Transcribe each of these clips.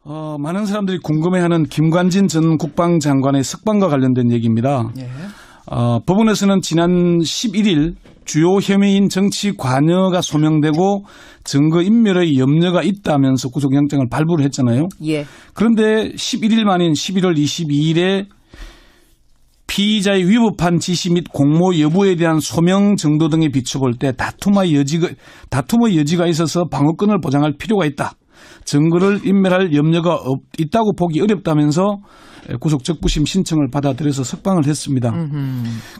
많은 사람들이 궁금해하는 김관진 전 국방장관의 석방과 관련된 얘기입니다. 예. 법원에서는 지난 11일 주요 혐의인 정치 관여가 소명되고 증거인멸의 염려가 있다면서 구속영장을 발부를 했잖아요. 예. 그런데 11일 만인 11월 22일에 피의자의 위법한 지시 및 공모 여부에 대한 소명 정도 등에 비춰볼 때 다툼의 여지가 있어서 방어권을 보장할 필요가 있다. 증거를 인멸할 염려가 있다고 보기 어렵다면서 구속 적부심 신청을 받아들여서 석방을 했습니다.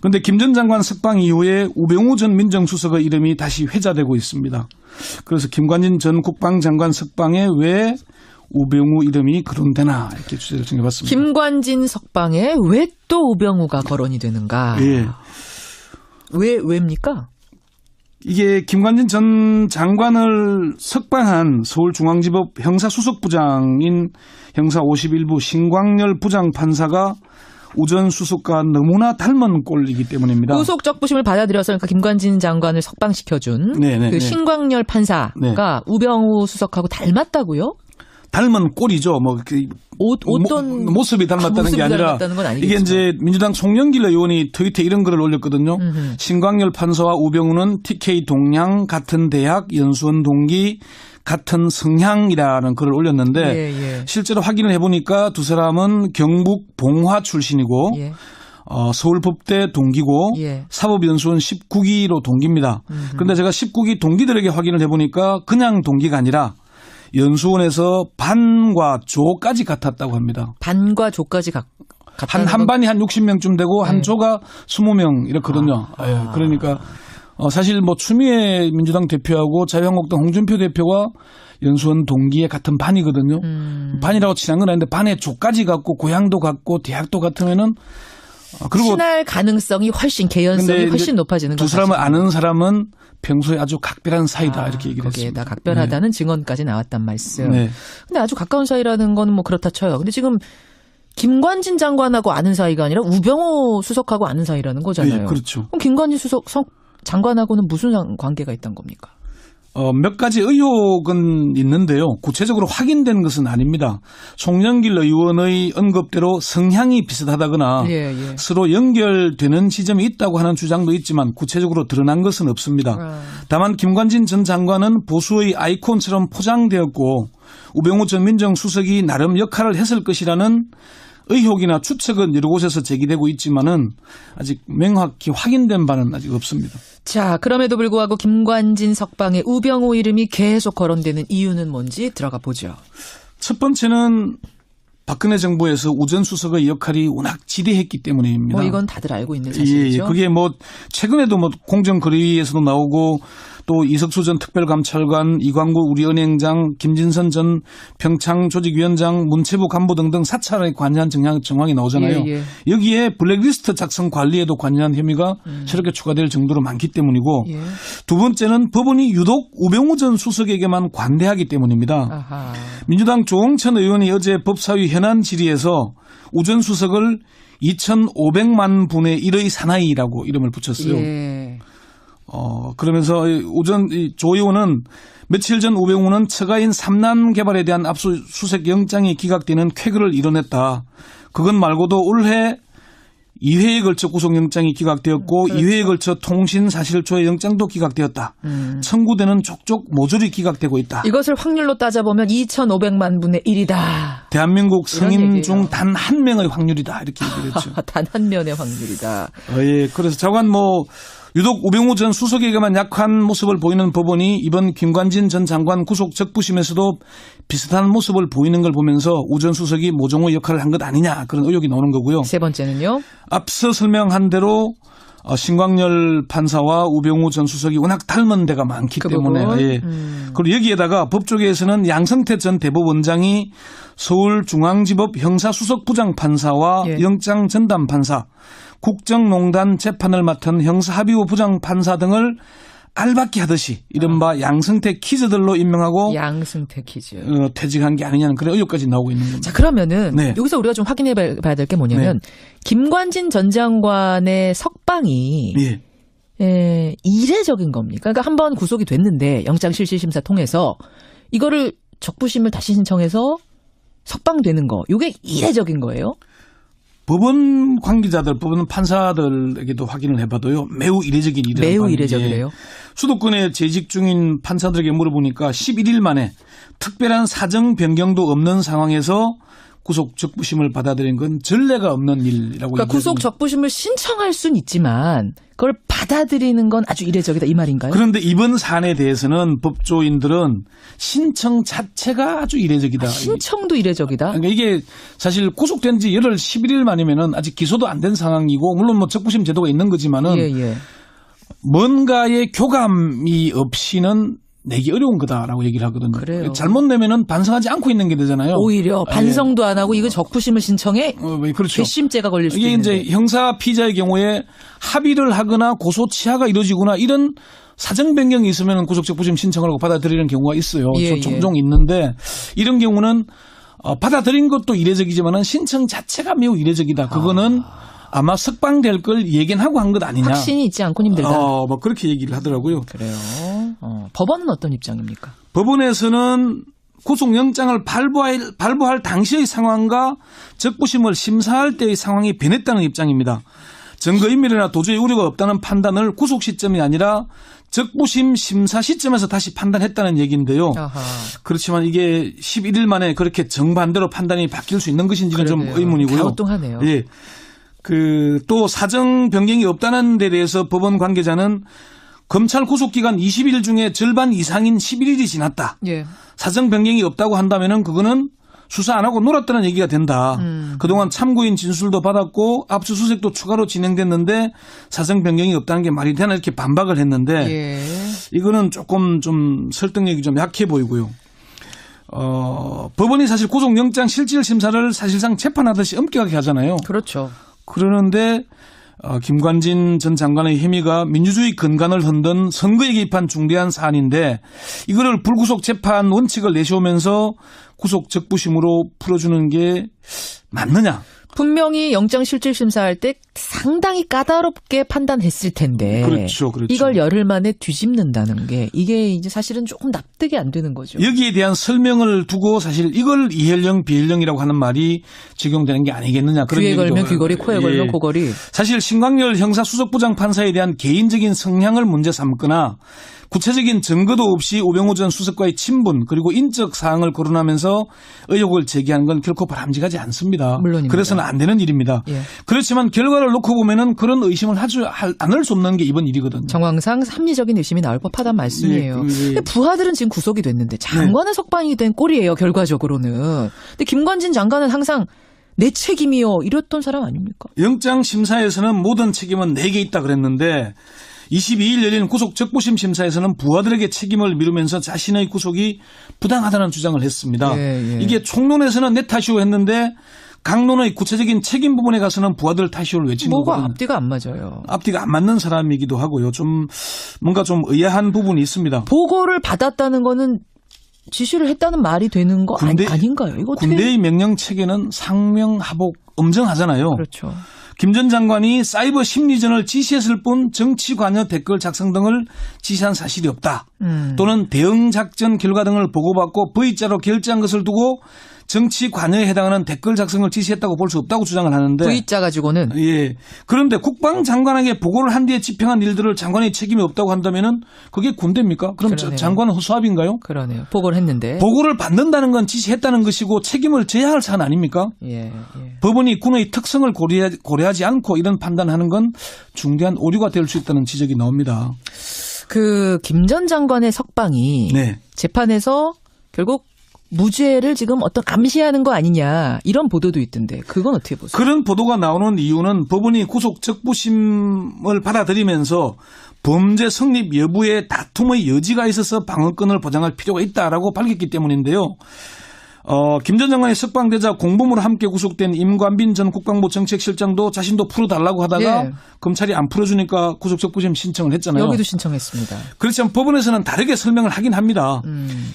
그런데 김 전 장관 석방 이후에 우병우 전 민정수석의 이름이 다시 회자되고 있습니다. 그래서 김관진 전 국방장관 석방에 왜 우병우 이름이 거론되나 이렇게 취재를 정해봤습니다. 김관진 석방에 왜 또 우병우가 거론이 되는가? 예. 왜입니까? 이게 김관진 전 장관을 석방한 서울중앙지법 형사수석부장인 형사 51부 신광열 부장판사가 우 전 수석과 너무나 닮은 꼴이기 때문입니다. 구속 적부심을 받아들여서 그러니까 김관진 장관을 석방시켜준 그 신광열 판사가 우병우 수석하고 닮았다고요? 닮은 꼴이죠. 어떤 모습이 닮았다는 게 아니라 이게 이제 민주당 송영길 의원이 트위터에 이런 글을 올렸거든요. 신광열 판사와 우병우는 TK 동양 같은 대학 연수원 동기 같은 성향이라는 글을 올렸는데 실제로 확인을 해보니까 두 사람은 경북 봉화 출신이고 서울법대 동기고 사법연수원 19기로 동기입니다. 그런데 제가 19기 동기들에게 확인을 해보니까 그냥 동기가 아니라 연수원에서 반과 조까지 같았다고 합니다. 반과 조까지 한 반이 한 60명쯤 되고 한 조가 20명 이렇거든요. 그러니까 사실 추미애 민주당 대표하고 자유한국당 홍준표 대표가 연수원 동기의 같은 반이거든요. 반이라고 친한 건 아닌데 반에 조까지 같고 고향도 같고 대학도 같으면은 그리고 친할 가능성이 개연성이 훨씬 높아지는 거죠. 두 사람을 아는 사람은 평소에 아주 각별한 사이다 이렇게 얘기를 거기에다 했습니다. 각별하다는 증언까지 나왔단 말씀. 근데 아주 가까운 사이라는 건 그렇다 쳐요. 근데 지금 김관진 장관하고 아는 사이가 아니라 우병우 수석하고 아는 사이라는 거잖아요. 네, 그렇죠. 그럼 김관진 장관하고는 무슨 관계가 있단 겁니까? 몇 가지 의혹은 있는데요. 구체적으로 확인된 것은 아닙니다. 송영길 의원의 언급대로 성향이 비슷하다거나 서로 연결되는 지점이 있다고 하는 주장도 있지만 구체적으로 드러난 것은 없습니다. 다만 김관진 전 장관은 보수의 아이콘처럼 포장되었고 우병우 전 민정수석이 나름 역할을 했을 것이라는 의혹이나 추측은 여러 곳에서 제기되고 있지만은 아직 명확히 확인된 바는 아직 없습니다. 자, 그럼에도 불구하고 김관진 석방에 우병우 이름이 계속 거론되는 이유는 뭔지 들어가 보죠. 첫 번째는 박근혜 정부에서 우 전 수석의 역할이 워낙 지대했기 때문입니다. 이건 다들 알고 있는 사실이죠. 그게 최근에도 공정거래위에서도 나오고 또 이석수 전 특별감찰관, 이광구 우리 은행장, 김진선 전 평창조직위원장, 문체부 간부 등등 사찰에 관여한 정황이 나오잖아요. 여기에 블랙리스트 작성 관리에도 관여한 혐의가 새롭게 추가될 정도로 많기 때문이고 두 번째는 법원이 유독 우병우 전 수석에게만 관대하기 때문입니다. 민주당 조홍천 의원이 어제 법사위 현안 질의에서 우 전 수석을 2,500만 분의 1의 사나이라고 이름을 붙였어요. 그러면서 조 의원은 며칠 전 우병우는 처가인 삼남 개발에 대한 압수수색 영장이 기각되는 쾌거를 이뤄냈다. 그것 말고도 올해 2회에 걸쳐 구속영장이 기각되었고 2회에 걸쳐 통신사실조회 영장도 기각되었다. 청구되는 족족 모조리 기각되고 있다. 이것을 확률로 따져보면 2,500만 분의 1이다. 대한민국 성인 중 단 한 명의 확률이다. 이렇게 얘기를 했죠. 단 한 명의 확률이다. 그래서 저건 유독 우병우 전 수석에게만 약한 모습을 보이는 법원이 이번 김관진 전 장관 구속 적부심에서도 비슷한 모습을 보이는 걸 보면서 우 전 수석이 모종의 역할을 한 것 아니냐 그런 의혹이 나오는 거고요. 세 번째는요? 앞서 설명한 대로 신광열 판사와 우병우 전 수석이 워낙 닮은 데가 많기 때문에 그리고 여기에다가 법조계에서는 양성태 전 대법원장이 서울중앙지법 형사수석부장판사와 영장전담판사 국정농단 재판을 맡은 형사합의부 부장판사 등을 알박기 하듯이 이른바 양승태 키즈들로 임명하고 양승태 키즈 퇴직한 게 아니냐는 그런 의혹까지 나오고 있는 겁니다. 자, 그러면은 여기서 우리가 좀 확인해 봐야 될 게 뭐냐면 김관진 전 장관의 석방이 이례적인 겁니까? 그러니까 한번 구속이 됐는데 영장실시심사 통해서 이거를 적부심을 다시 신청해서 석방되는 거, 이게 이례적인 거예요? 법원 관계자들, 법원 판사들에게도 확인을 해봐도요. 매우 이례적인 일이라고. 매우 이례적이래요. 수도권에 재직 중인 판사들에게 물어보니까 11일 만에 특별한 사정 변경도 없는 상황에서 구속 적부심을 받아들인 건 전례가 없는 일이라고. 그러니까 구속 적부심을 신청할 수는 있지만 그걸 받아들이는 건 아주 이례적이다 이 말인가요? 그런데 이번 사안에 대해서는 법조인들은 신청 자체가 아주 이례적이다. 신청도 이례적이다? 그러니까 이게 사실 구속된 지 열흘 11일 만이면은 아직 기소도 안 된 상황이고 물론 뭐 적부심 제도가 있는 거지만은 뭔가의 교감이 없이는 내기 어려운 거다라고 얘기를 하거든요. 그래요. 잘못 내면은 반성하지 않고 있는 게 되잖아요. 오히려 반성도 안 하고 이거 적부심을 신청해 그렇죠. 괘씸죄가 걸릴 수도 이게 있는데. 이제 형사 피의자의 경우에 합의를 하거나 고소 취하가 이루어지거나 이런 사정 변경이 있으면 구속 적부심 신청을 하고 받아들이는 경우가 있어요. 종종 있는데 이런 경우는 받아들인 것도 이례적이지만은 신청 자체가 매우 이례적이다. 그거는 아마 석방될 걸 예견하고 한 것 아니냐. 확신이 있지 않고 힘들다. 뭐 그렇게 얘기를 하더라고요. 그래요. 법원은 어떤 입장입니까? 법원에서는 구속영장을 발부할 당시의 상황과 적부심을 심사할 때의 상황이 변했다는 입장입니다. 증거인멸이나 도저히 우려가 없다는 판단을 구속 시점이 아니라 적부심 심사 시점에서 다시 판단했다는 얘기인데요. 아하. 그렇지만 이게 11일 만에 그렇게 정반대로 판단이 바뀔 수 있는 것인지는 그러네요. 좀 의문이고요. 갸우뚱하네요. 예. 또 사정 변경이 없다는 데 대해서 법원 관계자는 검찰 구속기간 20일 중에 절반 이상인 11일이 지났다. 예. 사정 변경이 없다고 한다면은 그거는 수사 안 하고 놀았다는 얘기가 된다. 그동안 참고인 진술도 받았고 압수수색도 추가로 진행됐는데 사정 변경이 없다는 게 말이 되나 이렇게 반박을 했는데 이거는 조금 좀 설득력이 좀 약해 보이고요. 법원이 사실 구속영장 실질 심사를 사실상 재판하듯이 엄격하게 하잖아요. 그렇죠. 그러는데 김관진 전 장관의 혐의가 민주주의 근간을 흔든 선거에 개입한 중대한 사안인데 이거를 불구속 재판 원칙을 내세우면서 구속 적부심으로 풀어주는 게 맞느냐. 분명히 영장 실질 심사할 때 상당히 까다롭게 판단했을 텐데. 그렇죠. 이걸 열흘 만에 뒤집는다는 게 이게 이제 사실은 조금 납득이 안 되는 거죠. 여기에 대한 설명을 두고 사실 이걸 이헬령 비헬령이라고 하는 말이 적용되는 게 아니겠느냐. 그런 귀에 얘기도. 걸면 귀걸이, 코에 걸면 코걸이. 사실 신광열 형사수석부장 판사에 대한 개인적인 성향을 문제 삼거나 구체적인 증거도 없이 우병우 전 수석과의 친분 그리고 인적 사항을 거론하면서 의혹을 제기한 건 결코 바람직하지 않습니다. 물론입니다. 그래서는 안 되는 일입니다. 그렇지만 결과를 놓고 보면은 그런 의심을 않을 수 없는 게 이번 일이거든요. 정황상 합리적인 의심이 나올 법하다는 말씀이에요. 근데 부하들은 지금 구속이 됐는데 장관은 석방이 된 꼴이에요. 결과적으로는. 근데 김관진 장관은 항상 내 책임이요 이랬던 사람 아닙니까? 영장 심사에서는 모든 책임은 내게 있다 그랬는데 22일 열린 구속 적부심 심사에서는 부하들에게 책임을 미루면서 자신의 구속이 부당하다는 주장을 했습니다. 이게 총론에서는 내 탓이오 했는데 강론의 구체적인 책임 부분에 가서는 부하들 탓이오를 외친 거거든요. 뭐가 앞뒤가 안 맞아요. 앞뒤가 안 맞는 사람이기도 하고요. 좀 뭔가 좀 의아한 부분이 있습니다. 보고를 받았다는 거는 지시를 했다는 말이 되는 거 아닌가요? 이거 어떻게... 군대의 명령 체계는 상명하복 엄정하잖아요. 그렇죠. 김 전 장관이 사이버 심리전을 지시했을 뿐 정치 관여 댓글 작성 등을 지시한 사실이 없다. 또는 대응 작전 결과 등을 보고받고 V자로 결제한 것을 두고 정치 관여에 해당하는 댓글 작성을 지시했다고 볼 수 없다고 주장을 하는데 V자 가지고는 그런데 국방장관에게 보고를 한 뒤에 집행한 일들을 장관의 책임이 없다고 한다면은 그게 군대입니까? 그럼 그러네요. 장관은 허수아비인가요? 그러네요. 보고를 했는데 보고를 받는다는 건 지시했다는 것이고 책임을 져야 할 사안 아닙니까? 법원이 군의 특성을 고려하지 않고 이런 판단하는 건 중대한 오류가 될 수 있다는 지적이 나옵니다. 김 전 장관의 석방이 재판에서 결국 무죄를 지금 어떤 감시하는 거 아니냐 이런 보도도 있던데 그건 어떻게 보세요? 그런 보도가 나오는 이유는 법원이 구속 적부심을 받아들이면서 범죄 성립 여부에 다툼의 여지가 있어서 방어권을 보장할 필요가 있다라고 밝혔기 때문인데요. 김 전 장관이 석방되자 공범으로 함께 구속된 임관빈 전 국방부 정책실장도 자신도 풀어달라고 하다가 검찰이 안 풀어주니까 구속적부심 신청을 했잖아요. 여기도 신청했습니다. 그렇지만 법원에서는 다르게 설명을 하긴 합니다.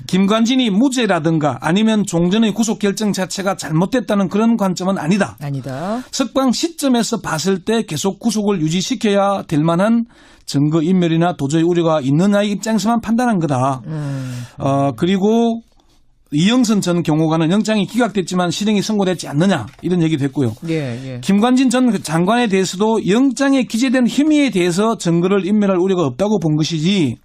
김관진이 무죄라든가 아니면 종전의 구속 결정 자체가 잘못됐다는 그런 관점은 아니다. 석방 시점에서 봤을 때 계속 구속을 유지시켜야 될 만한 증거인멸이나 도저히 우려가 있느냐의 입장에서만 판단한 거다. 그리고 이영선 전 경호관은 영장이 기각됐지만 실형이 선고되지 않느냐 이런 얘기도 했고요. 김관진 전 장관에 대해서도 영장에 기재된 혐의에 대해서 증거를 인멸할 우려가 없다고 본 것이지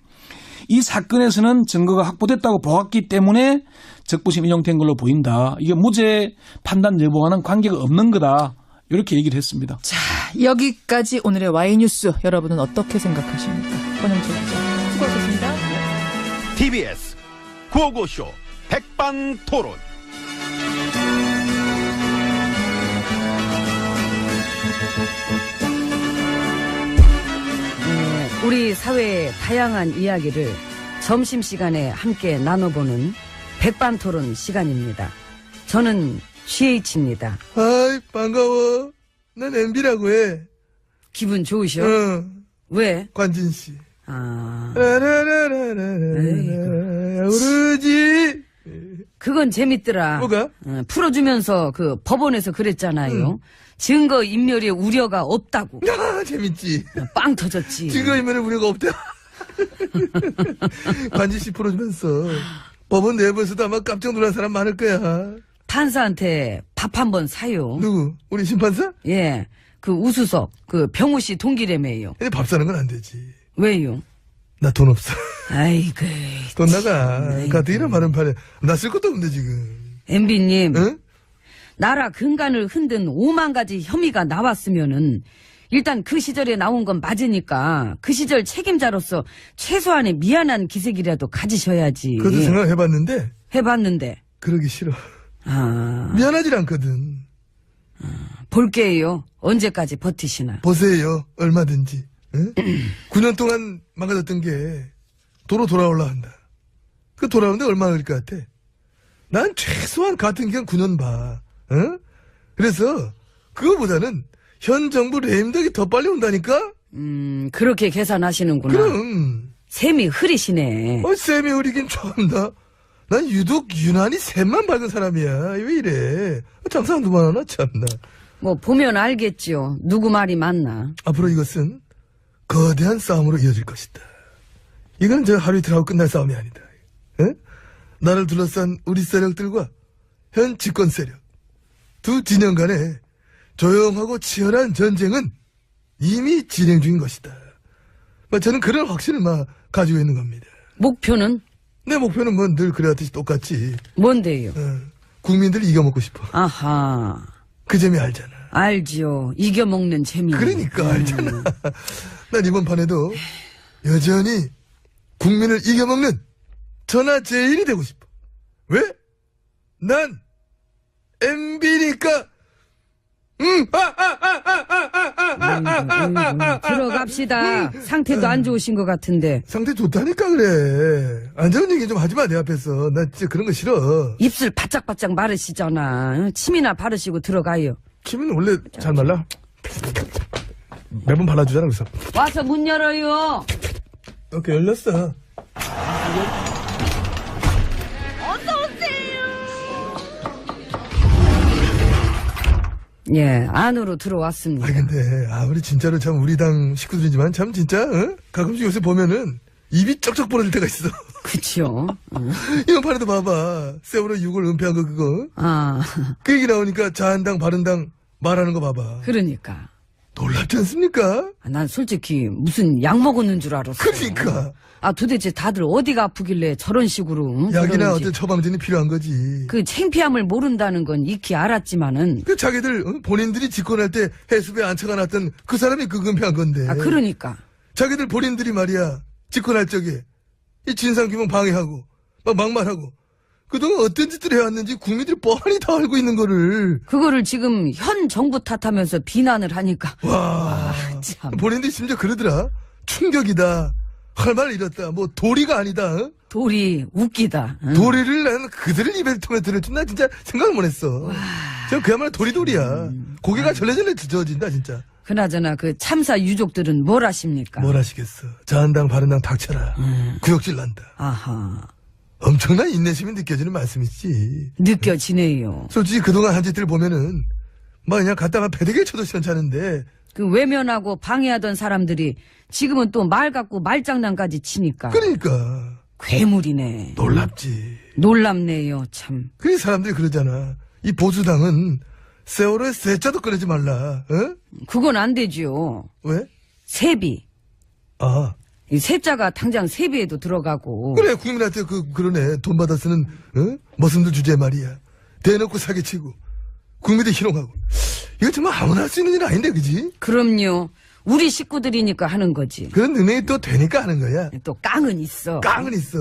이 사건에서는 증거가 확보됐다고 보았기 때문에 적부심 인용된 걸로 보인다. 이게 무죄 판단 여부와는 관계가 없는 거다. 이렇게 얘기를 했습니다. 자, 여기까지 오늘의 Y뉴스. 여러분은 어떻게 생각하십니까? 권영철 기자. 수고하셨습니다. TBS 구호고쇼 백반토론. 우리 사회의 다양한 이야기를 점심시간에 함께 나눠보는 백반토론 시간입니다. 저는 GH입니다. 아이 반가워. 난 MB라고 해. 기분 좋으셔? 왜? 관진씨. 아, 우르지. 그건 재밌더라. 뭐가? 풀어주면서 그 법원에서 그랬잖아요. 증거 인멸의 우려가 없다고. 아, 재밌지. 빵 터졌지. 증거인멸의 우려가 없다. 관진씨 풀어주면서 법원 내부에서도 아마 깜짝 놀란 사람 많을 거야. 판사한테 밥 한 번 사요. 누구? 우리 심판사? 예, 그 우수석, 그 병우 씨 동기래매요. 근데 밥 사는 건 안 되지. 왜요? 나 돈 없어. 아이고. 돈 나가. 가뜩이나 많은 판에 나 쓸 것도 없는데 지금. MB님. 응? 나라 근간을 흔든 5만 가지 혐의가 나왔으면은 일단 그 시절에 나온 건 맞으니까 그 시절 책임자로서 최소한의 미안한 기색이라도 가지셔야지. 그것도 생각해봤는데 해봤는데. 그러기 싫어. 아. 미안하질 않거든. 볼게요. 언제까지 버티시나. 보세요. 얼마든지. 응? 9년 동안 망가졌던 게 도로 돌아올라 한다. 그 돌아오는데 얼마나 걸릴 것 같아? 난 최소한 같은 기간 9년 봐. 응? 그래서 그거보다는 현 정부 레임덕이 더 빨리 온다니까? 그렇게 계산하시는구나. 그럼. 셈이 흐리시네. 쌤이 흐리긴 처음다. 난 유독 유난히 샘만 밝은 사람이야. 왜 이래? 장사 한두 번 하나 참나. 뭐 보면 알겠죠. 누구 말이 맞나. 앞으로 이것은 거대한 싸움으로 이어질 것이다. 이건 저 하루 이틀 하고 끝날 싸움이 아니다. 에? 나를 둘러싼 우리 세력들과 현 집권 세력 두 진영 간의 조용하고 치열한 전쟁은 이미 진행 중인 것이다. 저는 그런 확신을 가지고 있는 겁니다. 목표는? 내 목표는 뭐 늘 그래왔듯이 똑같지. 뭔데요? 국민들 이겨먹고 싶어. 아하. 그 재미 알잖아. 알지요. 이겨먹는 재미. 그러니까 알잖아. 난 이번 판에도 여전히 국민을 이겨먹는 전하제일이 되고 싶어. 왜? 난 MB니까. 들어갑시다. 상태도 안 좋으신 것 같은데. 상태 좋다니까 그래. 안 좋은 얘기 좀 하지 마, 내 앞에서. 나 진짜 그런 거 싫어. 입술 바짝바짝 마르시잖아. 침이나 바르시고 들어가요. 침은 원래 잘 말라. 매번 발라주잖아, 그래서. 와서 문 열어요. 오케이, 열렸어. 예, 안으로 들어왔습니다. 근데, 우리 진짜로 참 우리 당 식구들이지만 참 진짜, 가끔씩 요새 보면은 입이 쩍쩍 벌어질 때가 있어. 그쵸. 이번 판에도 봐봐. 세월호 6월 은폐한 거 그거. 그 얘기 나오니까 자한당, 바른당 말하는 거 봐봐. 그러니까. 놀랍지 않습니까? 난 솔직히 무슨 약 먹었는 줄 알았어. 그러니까. 도대체 다들 어디가 아프길래 저런 식으로. 약이나 어떤 처방전이 필요한 거지. 그 창피함을 모른다는 건 익히 알았지만은. 그 자기들, 본인들이 집권할 때 해수부에 앉혀가놨던 그 사람이 그 은폐한 건데. 그러니까. 자기들 본인들이 말이야. 집권할 적에. 이 진상규명 방해하고. 막말하고. 그동안 어떤 짓들을 해왔는지 국민들이 뻔히 다 알고 있는 거를. 그거를 지금 현 정부 탓하면서 비난을 하니까. 와. 참. 본인들이 심지어 그러더라. 충격이다. 할 말을 잃었다. 뭐 도리가 아니다. 도리 웃기다. 도리를 나는 그들을 입에 통해 들을 줄 나 진짜 생각을 못했어. 저 그야말로 도리도리야. 고개가 절레절레 젖어진다 진짜. 그나저나 그 참사 유족들은 뭘 하십니까? 뭘 하시겠어. 자한당 바른당 닥쳐라. 구역질 난다. 아하. 엄청난 인내심이 느껴지는 말씀이지. 느껴지네요. 솔직히 그동안 한 짓들 보면은 그냥 갖다가 배대기에 쳐도 시원찮은데. 그 외면하고 방해하던 사람들이 지금은 또 말 갖고 말장난까지 치니까. 그러니까 괴물이네. 놀랍지. 놀랍네요, 참. 그 사람들이 그러잖아. 이 보수당은 세월호에 세자도 꺼내지 말라. 어? 그건 안 되지요. 왜? 세비. 아. 이 세자가 당장 세비에도 들어가고. 그래, 국민한테 그러네. 돈 받아 쓰는, 머슴들 주제 말이야. 대놓고 사기치고, 국민들 희롱하고. 이거 정말 아무나 할 수 있는 일 아닌데, 그지? 그럼요. 우리 식구들이니까 하는 거지. 그런 능력이 또 되니까 하는 거야. 또 깡은 있어. 깡은 있어.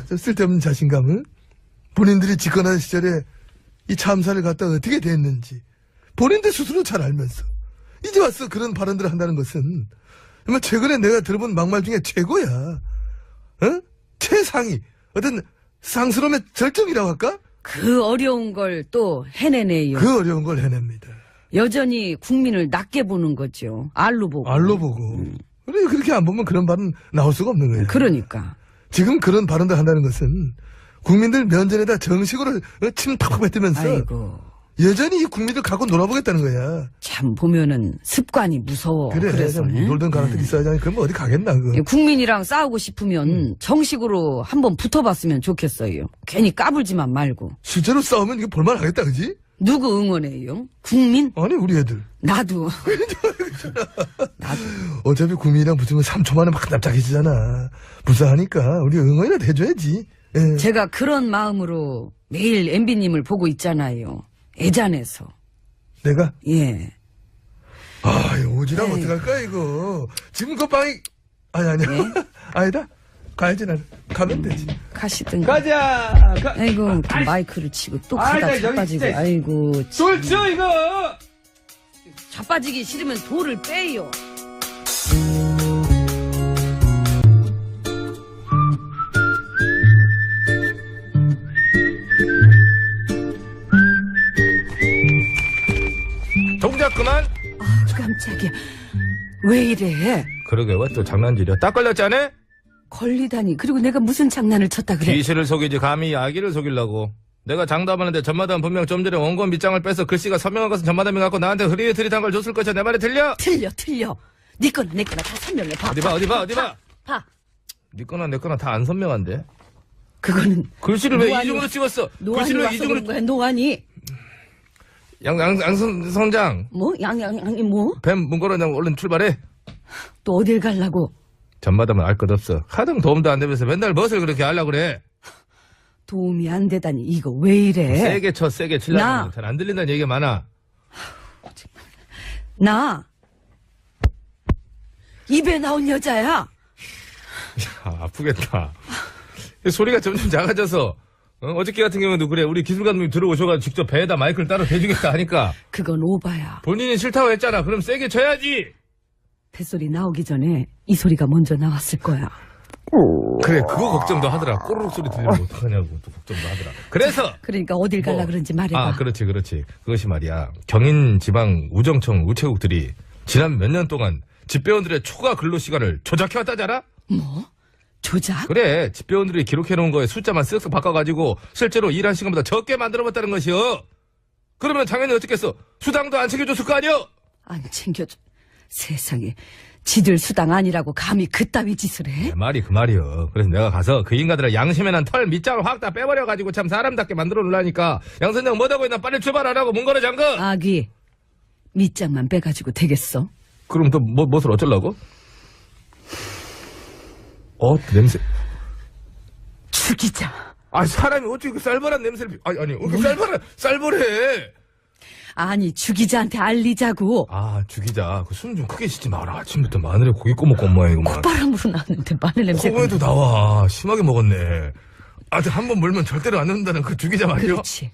저 쓸데없는 자신감을. 본인들이 집권한 시절에 이 참사를 갖다 어떻게 됐는지. 본인들 스스로 잘 알면서. 이제 와서 그런 발언들을 한다는 것은 정말 최근에 내가 들어본 막말 중에 최고야. 어? 최상위. 어떤 쌍스러움의 절정이라고 할까? 그 어려운 걸 또 해내네요. 그 어려운 걸 해냅니다. 여전히 국민을 낮게 보는 거죠. 알로 보고. 알로 보고. 그래, 그렇게 안 보면 그런 발언 나올 수가 없는 거야. 그러니까. 지금 그런 발언들 한다는 것은 국민들 면전에다 정식으로 침 팍팍 뱉으면서 아이고. 여전히 이 국민들 갖고 놀아보겠다는 거야. 참 보면은 습관이 무서워. 그래, 그래서 놀던 가락들이 있어야지. 그럼 어디 가겠나, 그거. 국민이랑 싸우고 싶으면 정식으로 한번 붙어봤으면 좋겠어요. 괜히 까불지만 말고. 실제로 싸우면 이거 볼만하겠다, 그지? 누구 응원해요? 국민? 아니, 우리 애들. 나도. 나도. 어차피 국민이랑 붙으면 3초 만에 막 납작해지잖아. 불쌍하니까 우리 응원이라도 해줘야지. 예. 제가 그런 마음으로 매일 MB님을 보고 있잖아요. 애잔해서. 내가? 예. 아, 이거 오지랑 에이. 어떡할까, 이거. 지금 그 방이, 아니야. 예? 아니다. 가야지, 나는. 가면 되지. 가시든가. 가자. 아이고, 또 마이크를 치고 또 가다 아이고, 자빠지고. 진짜. 아이고. 쫄죠 이거. 자빠지기 싫으면 돌을 빼요. 동작 그만. 깜짝이야. 왜 이래? 그러게 왜 또 장난질이야? 딱 걸렸잖아? 걸리다니. 그리고 내가 무슨 장난을 쳤다 그래. 귀신을 속이지 감히 아기를 속이려고. 내가 장담하는데 전마담 분명 좀 전에 원고 밑장을 빼서 글씨가 서명한 것은 전마담이 갖고 나한테 흐릿흐릿한 걸 줬을 것이야. 내 말이 틀려? 틀려. 네 거나 내 거나 다 설명해. 봐. 어디 봐. 봐. 네 거나 내 거나 다 안 선명한데. 그거는 글씨를 왜 노안이- 이중으로 찍었어? 노안이 글씨를 왜 와서 그런 이중으로 거야. 노안이. 양선장 뭐? 양이 뭐? 뱀 문고로냥 얼른 출발해. 또 어딜 가려고? 전마담은 알 것 없어. 하등 도움도 안 되면서 맨날 무엇을 그렇게 하려고 그래. 도움이 안 되다니. 이거 왜 이래? 세게 쳐 세게 치려고 나. 잘 안 들린다는 얘기가 많아. 나 입에 나온 여자야. 야, 아프겠다. 소리가 점점 작아져서 어저께 같은 경우도 그래. 우리 기술 감독님 들어오셔가지고 직접 배에다 마이크를 따로 대주겠다 하니까 그건 오바야. 본인이 싫다고 했잖아. 그럼 세게 쳐야지. 뱃소리 나오기 전에 이 소리가 먼저 나왔을 거야. 그래 그거 걱정도 하더라. 꼬르륵 소리 들리면 어떡하냐고 또 걱정도 하더라. 그래서 그러니까 어딜 갈라 그런지 말해봐. 아 그렇지. 그것이 말이야. 경인 지방 우정청 우체국들이 지난 몇 년 동안 집배원들의 초과 근로 시간을 조작해왔다잖아. 뭐? 조작? 그래 집배원들이 기록해놓은 거에 숫자만 쓱쓱 바꿔가지고 실제로 일한 시간보다 적게 만들어봤다는 것이요. 그러면 당연히 어떻겠어. 수당도 안 챙겨줬을 거 아니여. 안 챙겨줘. 세상에. 지들 수당 아니라고 감히 그따위 짓을 해? 내 말이 그 말이여. 그래서 내가 가서 그 인간들의 양심에 난 털 밑장을 확 다 빼버려가지고 참 사람답게 만들어 놓으려니까 양 선장 뭐하고 있나 빨리 출발하라고 문거래 잠궈. 아기. 밑장만 빼가지고 되겠어? 그럼 또 무엇을 어쩌려고? 냄새. 죽이자. 아 사람이 어떻게 그 쌀벌한 냄새를 아니 그 쌀벌해. 아니 죽이자한테 알리자고. 아 죽이자. 그 숨 좀 크게 쉬지 마라. 아침부터 마늘에 고기 꼬먹고 온 모양이구만. 바람으로 나왔는데 마늘 냄새가. 코에도 나와. 심하게 먹었네. 아직 한 번 물면 절대로 안 넣는다는 그 죽이자 말이야. 그렇지.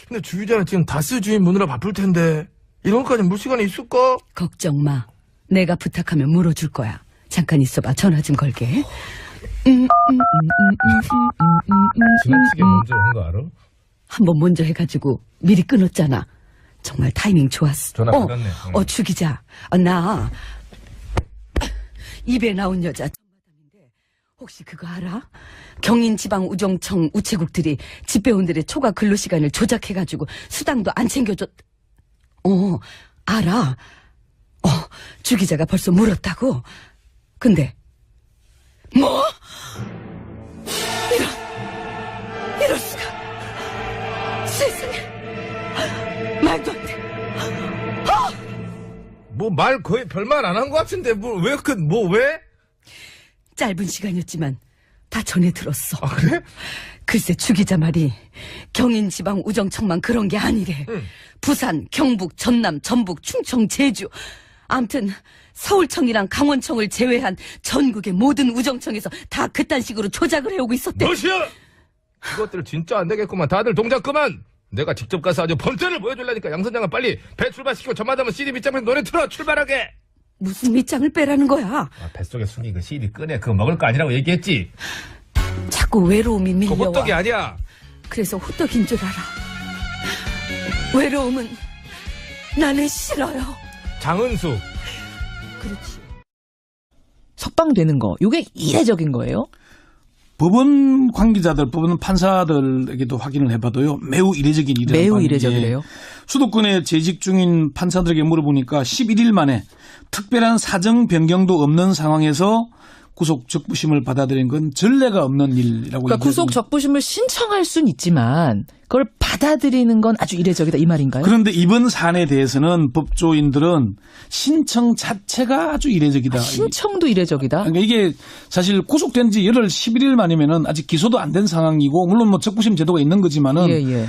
근데 주기자는 지금 다스 주인 무느라 바쁠 텐데 이런 것까지 물 시간이 있을까? 걱정 마. 내가 부탁하면 물어줄 거야. 잠깐 있어봐. 전화 좀 걸게. 지나치게 먼저 한 거 알아? 한 번 먼저 해가지고 미리 끊었잖아. 정말 타이밍 좋았어. 전화 받았네. 죽이자. 나 입에 나온 여자 전마담인데 혹시 그거 알아? 경인지방우정청 우체국들이 집배원들의 초과 근로시간을 조작해가지고 수당도 안 챙겨줬. 알아. 주기자가 벌써 물었다고. 근데 뭐? 말도 안 돼. 뭐 말 거의 별말 안 한 것 같은데 왜? 짧은 시간이었지만 다 전해 들었어. 아, 그래? 글쎄 주기자 말이 경인지방 우정청만 그런 게 아니래. 부산, 경북, 전남, 전북, 충청, 제주 암튼 서울청이랑 강원청을 제외한 전국의 모든 우정청에서 다 그딴 식으로 조작을 해오고 있었대. 무엇이야? 이것들 진짜 안 되겠구만. 다들 동작 그만. 내가 직접 가서 아주 범죄를 보여줄라니까 양 선장은 빨리 배 출발시키고 저마다면 CD 밑장에서 노래 틀어 출발하게. 무슨 밑장을 빼라는 거야? 뱃속에 숙이 그 CD 꺼내. 그거 먹을 거 아니라고 얘기했지. 자꾸 외로움이 그거 밀려와. 호떡이 아니야. 그래서 호떡인 줄 알아. 외로움은 나는 싫어요. 장은수. 그렇지. 석방되는 거, 이게 이례적인 거예요? 법원 관계자들, 법원 판사들에게도 확인을 해봐도요, 매우 이례적인 일이라고 매우 이례적이래요. 수도권에 재직 중인 판사들에게 물어보니까 11일 만에 특별한 사정 변경도 없는 상황에서 구속 적부심을 받아들인 건 전례가 없는 일이라고. 그러니까 구속 적부심을 신청할 수는 있지만 그걸 받아들이는 건 아주 이례적이다 이 말인가요? 그런데 이번 사안에 대해서는 법조인들은 신청 자체가 아주 이례적이다. 신청도 이례적이다? 그러니까 이게 사실 구속된 지 열흘 11일 만이면은 아직 기소도 안 된 상황이고, 물론 뭐 적부심 제도가 있는 거지만은 예.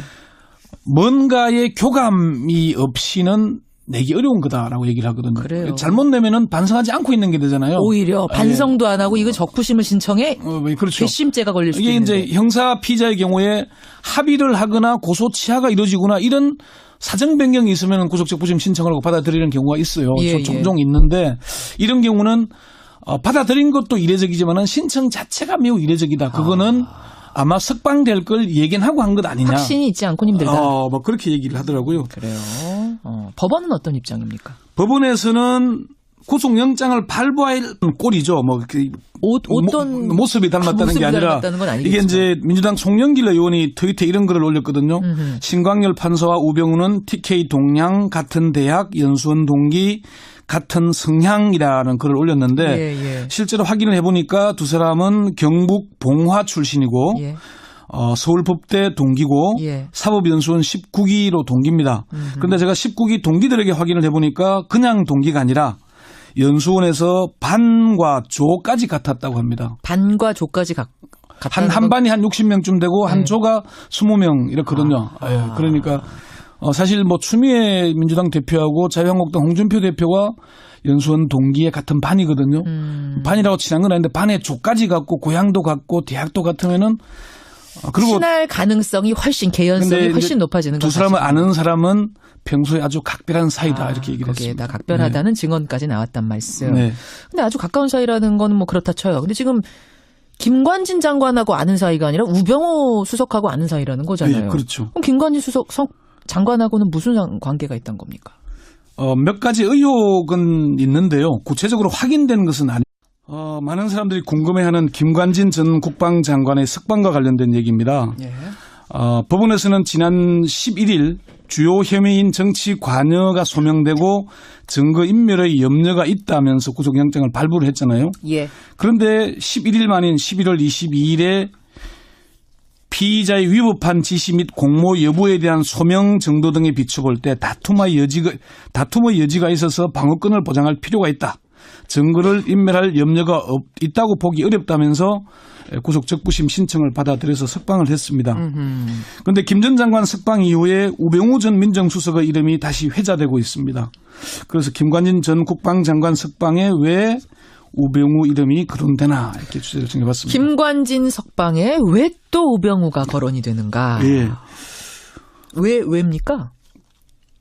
뭔가의 교감이 없이는 내기 어려운 거다라고 얘기를 하거든요. 그래요. 잘못 내면은 반성하지 않고 있는 게 되잖아요. 오히려 반성도 안 하고 이거 적부심을 신청해 그렇죠. 괘씸죄가 걸릴 수도 이게 있는데. 이제 형사 피의자의 경우에 합의를 하거나 고소 취하가 이루어지거나 이런 사정 변경이 있으면 구속 적부심 신청을 하고 받아들이는 경우가 있어요. 종종 있는데 이런 경우는 받아들인 것도 이례적이지만은 신청 자체가 매우 이례적이다. 그거는 아마 석방될 걸 예견하고 한 것 아니냐. 확신이 있지 않고 힘들다. 뭐 그렇게 얘기를 하더라고요. 그래요. 법원은 어떤 입장입니까? 법원에서는 구속영장을 발부할 꼴이죠. 뭐 어떤 모습이 닮았다는 게 아니라 이게 이제 민주당 송영길 의원이 트위터에 이런 글을 올렸거든요. 신광열 판사와 우병우는 TK 동양 같은 대학 연수원 동기 같은 성향이라는 글을 올렸는데 실제로 확인을 해보니까 두 사람은 경북 봉화 출신이고 서울법대 동기고 사법연수원 19기로 동기입니다. 그런데 제가 19기 동기들에게 확인을 해보니까 그냥 동기가 아니라 연수원에서 반과 조까지 같았다고 합니다. 반과 조까지 한 반이 한 60명쯤 되고 한 조가 20명 이렇거든요. 그러니까 사실 뭐 추미애 민주당 대표하고 자유한국당 홍준표 대표가 연수원 동기의 같은 반이거든요. 반이라고 친한 건 아닌데 반의 조까지 같고 고향도 같고 대학도 같으면은 그리고 친할 가능성이 훨씬 개연성이 훨씬 높아지는 거죠. 두 사람을 아는 사람은 평소에 아주 각별한 사이다 이렇게 얘기를 했습니다. 거기에다 각별하다는 증언까지 나왔단 말씀. 근데 아주 가까운 사이라는 건 뭐 그렇다 쳐요. 근데 지금 김관진 장관하고 아는 사이가 아니라 우병우 수석하고 아는 사이라는 거잖아요. 그렇죠. 그럼 김관진 장관하고는 무슨 관계가 있단 겁니까? 몇 가지 의혹은 있는데요. 구체적으로 확인된 것은 아닙니다. 많은 사람들이 궁금해하는 김관진 전 국방장관의 석방과 관련된 얘기입니다. 법원에서는 지난 11일 주요 혐의인 정치 관여가 소명되고 증거인멸의 염려가 있다면서 구속영장을 발부를 했잖아요. 그런데 11일 만인 11월 22일에 피의자의 위법한 지시 및 공모 여부에 대한 소명 정도 등에 비춰볼 때 다툼의 여지가 있어서 방어권을 보장할 필요가 있다. 증거를 인멸할 염려가 있다고 보기 어렵다면서 구속 적부심 신청을 받아들여서 석방을 했습니다. 그런데 김 전 장관 석방 이후에 우병우 전 민정수석의 이름이 다시 회자되고 있습니다. 그래서 김관진 전 국방장관 석방에 왜 우병우 이름이 거론되나 이렇게 주제를 정해봤습니다. 김관진 석방에 왜 또 우병우가 거론이 되는가? 왜입니까?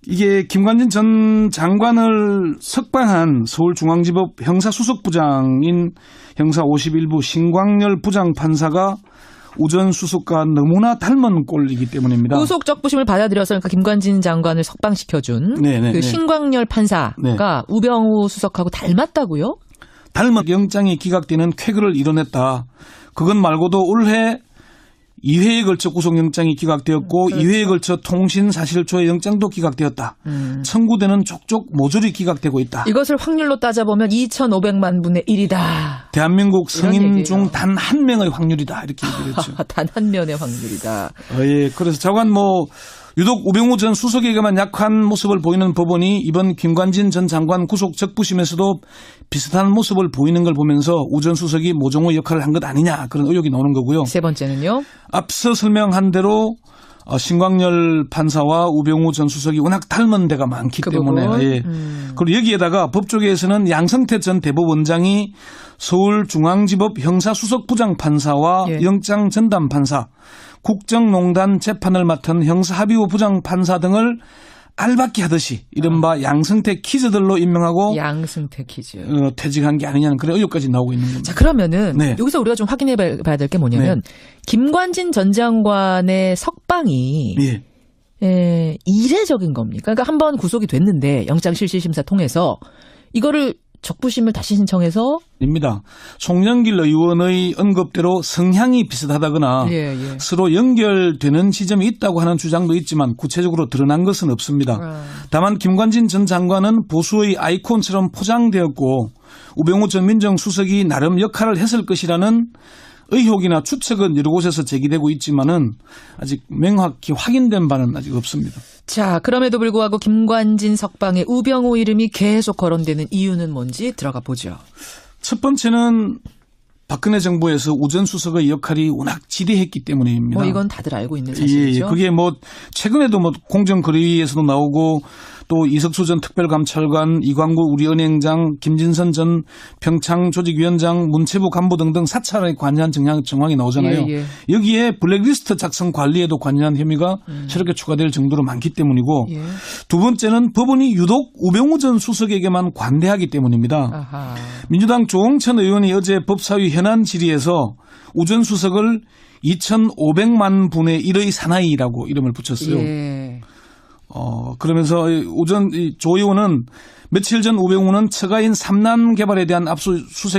이게 김관진 전 장관을 석방한 서울중앙지법 형사수석부장인 형사 51부 신광열 부장판사가 우전 수석과 너무나 닮은 꼴이기 때문입니다. 구속 적부심을 받아들여서 그러니까 김관진 장관을 석방시켜준 그 신광열 판사가 우병우 수석하고 닮았다고요? 닮은 영장이 기각되는 쾌거를 이뤄냈다. 그것 말고도 올해 2회에 걸쳐 구속영장이 기각되었고 2회에 걸쳐 통신사실조회 영장도 기각되었다. 청구되는 족족 모조리 기각되고 있다. 이것을 확률로 따져보면 2,500만 분의 1이다. 대한민국 성인 중 단 한 명의 확률이다. 이렇게 얘기를 했죠. 단 한 명의 확률이다. 그래서 자관 유독 우병우 전 수석에게만 약한 모습을 보이는 법원이 이번 김관진 전 장관 구속 적부심에서도 비슷한 모습을 보이는 걸 보면서 우 전 수석이 모종의 역할을 한 것 아니냐 그런 의혹이 나오는 거고요. 세 번째는요. 앞서 설명한 대로 신광열 판사와 우병우 전 수석이 워낙 닮은 데가 많기 때문에 예. 그리고 여기에다가 법조계에서는 양성태 전 대법원장이 서울중앙지법 형사수석부장 판사와 예. 영장전담 판사, 국정농단 재판을 맡은 형사합의호 부장 판사 등을 알박기 하듯이 이른바 양승태 키즈들로 임명하고 양승태 키즈 퇴직한 게 아니냐는 그런 의혹까지 나오고 있는 겁니다. 자, 그러면은 네. 여기서 우리가 좀 확인해 봐야 될 게 뭐냐면 김관진 전 장관의 석방이 이례적인 겁니까? 그러니까 한번 구속이 됐는데 영장실질심사 통해서 이거를 적부심을 다시 신청해서 입니다. 송영길 의원의 언급대로 성향이 비슷하다거나 서로 연결되는 지점이 있다고 하는 주장도 있지만 구체적으로 드러난 것은 없습니다. 다만 김관진 전 장관은 보수의 아이콘처럼 포장되었고 우병우 전 민정수석이 나름 역할을 했을 것이라는 의혹이나 추측은 여러 곳에서 제기되고 있지만은 아직 명확히 확인된 바는 아직 없습니다. 자, 그럼에도 불구하고 김관진 석방에 우병우 이름이 계속 거론되는 이유는 뭔지 들어가 보죠. 첫 번째는 박근혜 정부에서 우 전 수석의 역할이 워낙 지대했기 때문입니다. 뭐 이건 다들 알고 있는 사실이죠. 예, 그게 뭐 최근에도 뭐 공정거래위에서도 나오고 또 이석수 전 특별감찰관, 이광구 우리은행장, 김진선 전 평창조직위원장, 문체부 간부 등등 사찰에 관여한 정황이 나오잖아요. 여기에 블랙리스트 작성 관리에도 관여한 혐의가 새롭게 추가될 정도로 많기 때문이고 두 번째는 법원이 유독 우병우 전 수석에게만 관대하기 때문입니다. 아하. 민주당 조홍천 의원이 어제 법사위 현안 질의에서 우 전 수석을 2,500만 분의 1의 사나이라고 이름을 붙였어요. 그러면서 조 의원은 며칠 전 우병우는 처가인 삼남 개발에 대한 압수수색